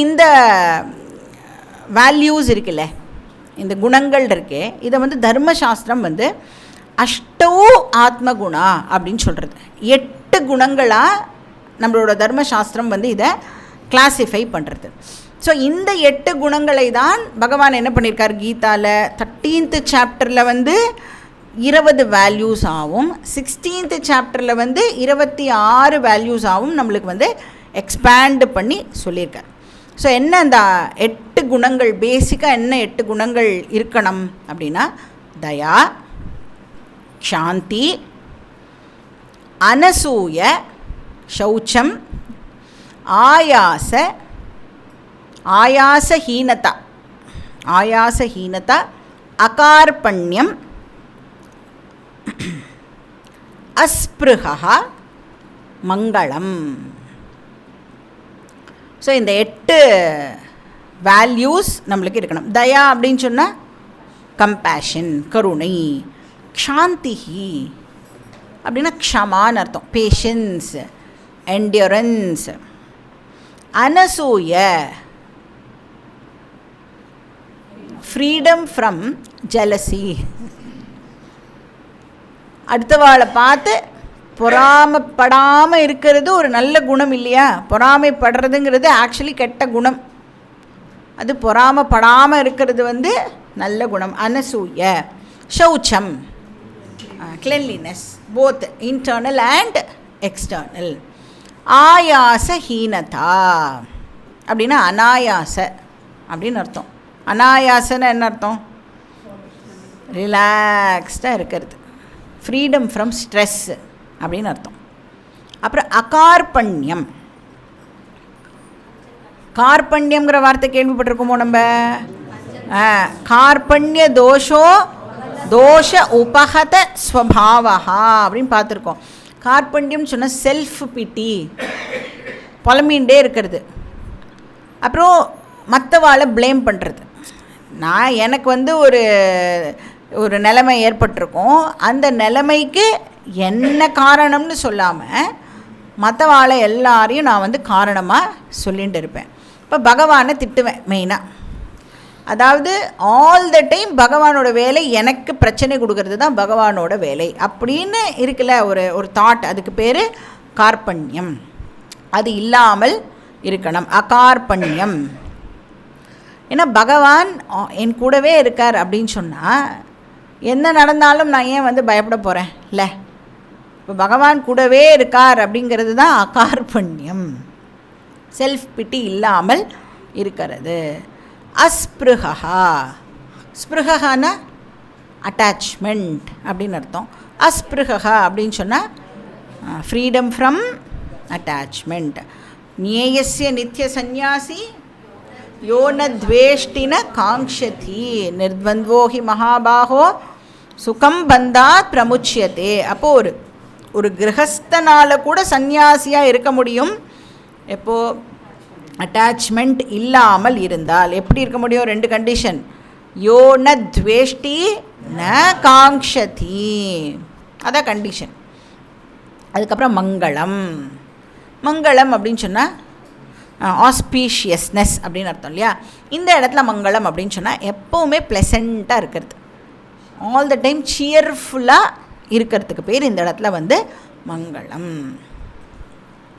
இந்த வேல்யூஸ் இருக்குல்ல, இந்த குணங்கள் இருக்கே, இதை வந்து தர்மசாஸ்திரம் வந்து அஷ்டோ ஆத்மகுணா அப்படின்னு சொல்கிறது. 8 குணங்களாக நம்மளோட தர்மசாஸ்திரம் வந்து இதை கிளாஸிஃபை பண்ணுறது. ஸோ இந்த 8 குணங்களை தான் பகவான் என்ன பண்ணியிருக்கார் கீதாவில் 13th சாப்டரில் வந்து 20 வேல்யூஸ் ஆகும், 16th சாப்டரில் வந்து 26 வேல்யூஸ் ஆகும் நம்மளுக்கு வந்து எக்ஸ்பேண்ட் பண்ணி சொல்லியிருக்கார். ஸோ என்ன அந்த 8 குணங்கள், பேசிக்காக என்ன 8 குணங்கள் இருக்கணும் அப்படின்னா, தயா, சாந்தி, அனசூய, சௌச்சம், ஆயாசஹீனதா, அகார்பண்யம், அஸ்பிருஹா, மங்களம். ஸோ இந்த 8 வேல்யூஸ் நம்மளுக்கு இருக்கணும். தயா அப்படின்னு சொன்னால் கம்பேஷன், கருணை. க்ஷாந்திஹி அப்படின்னா க்ஷமான்னு அர்த்தம், பேஷன்ஸ், என்டியூரன்ஸ். அனசூய, ஃப்ரீடம் ஃப்ரம் ஜெலசி, அடுத்தவாளை பார்த்து பொறாமைப்படாமல் இருக்கிறது ஒரு நல்ல குணம் இல்லையா? பொறாமைப்படுறதுங்கிறது ஆக்சுவலி கெட்ட குணம், அது பொறாமைப்படாமல் இருக்கிறது வந்து நல்ல குணம். அனசூய. சௌச்சம், cleanliness, both internal and external. ஆயாசஹீனதா அப்படின்னா அனாயாச அப்படின்னு அர்த்தம். அனாயாசன்னு என்ன அர்த்தம்? ரிலாக்ஸ்டாக இருக்கிறது, ஃப்ரீடம் ஃப்ரம் ஸ்ட்ரெஸ் அப்படின்னு அர்த்தம். அப்புறம் அகார்பண்யம். கார்பண்யங்கிற வார்த்தை கேள்விப்பட்டிருக்கோமோ நம்ம? கார்பண்ய தோஷ உபகத ஸ்வபாவா அப்படின்னு பார்த்துருக்கோம். கார்பண்யம் சொன்னால் செல்ஃப் பிட்டி, புலம்பின்ண்டே இருக்கிறது. அப்புறம் மற்றவாளை ப்ளேம் பண்ணுறது. எனக்கு வந்து ஒரு நிலைமை ஏற்பட்டிருக்கும், அந்த நிலைமைக்கு என்ன காரணம்னு சொல்லாமல் மற்றவாளை எல்லாரையும் நான் வந்து காரணமாக சொல்லிகிட்டு இருப்பேன். இப்போ பகவானை திட்டுவேன் மெயினாக. அதாவது ஆல் த டைம் பகவானோட வேலை எனக்கு பிரச்சனை கொடுக்கறது தான் பகவானோட வேலை அப்படின்னு இருக்குல்ல ஒரு தாட், அதுக்கு பேர் கார்பண்யம். அது இல்லாமல் இருக்கணும், அகார்பண்யம். ஏன்னா பகவான் என் கூடவே இருக்கார் அப்படின்னு சொன்னால் என்ன நடந்தாலும் நான் ஏன் வந்து பயப்பட போகிறேன் இல்லை? இப்போ பகவான் கூடவே இருக்கார் அப்படிங்கிறது தான் அகார்பண்யம், செல்ஃப் பிட்டி இல்லாமல் இருக்கிறது. அஸ்பிருஹா, ஸ்பிருஹானா அட்டாச்மெண்ட் அப்படின்னு அர்த்தம். அஸ்பிருஹா அப்படின்னு சொன்னால் ஃப்ரீடம் ஃப்ரம் அட்டாச்மெண்ட். ஞேயஸ்ய நித்ய சந்நியாசி யோ ந துவேஷ்டின காங்க்ஷதி நிர்த்வந்த்வோ ஹி மகாபாகோ சுகம் பந்தாத் பிரமுச்சியதே. அப்போது ஒரு கிரகஸ்தனால் கூட சந்நியாசியாக இருக்க முடியும் எப்போது? அட்டாச்மெண்ட் இல்லாமல் இருந்தால். எப்படி இருக்க முடியும்? 2 கண்டிஷன். யோ ந துவேஷ்டி ந காங்க்ஷதி, அதான் கண்டிஷன். அதுக்கப்புறம் மங்களம். மங்களம் அப்படின்னு சொன்னால் ஆஸ்பீஷியஸ்னஸ் அப்படின்னு அர்த்தம் இல்லையா? இந்த இடத்துல மங்களம் அப்படின்னு சொன்னால் எப்போவுமே ப்ளசண்ட்டாக இருக்கிறது, ஆல் த டைம் சியர்ஃபுல்லாக இருக்கிறதுக்கு பேர் இந்த இடத்துல வந்து மங்களம்.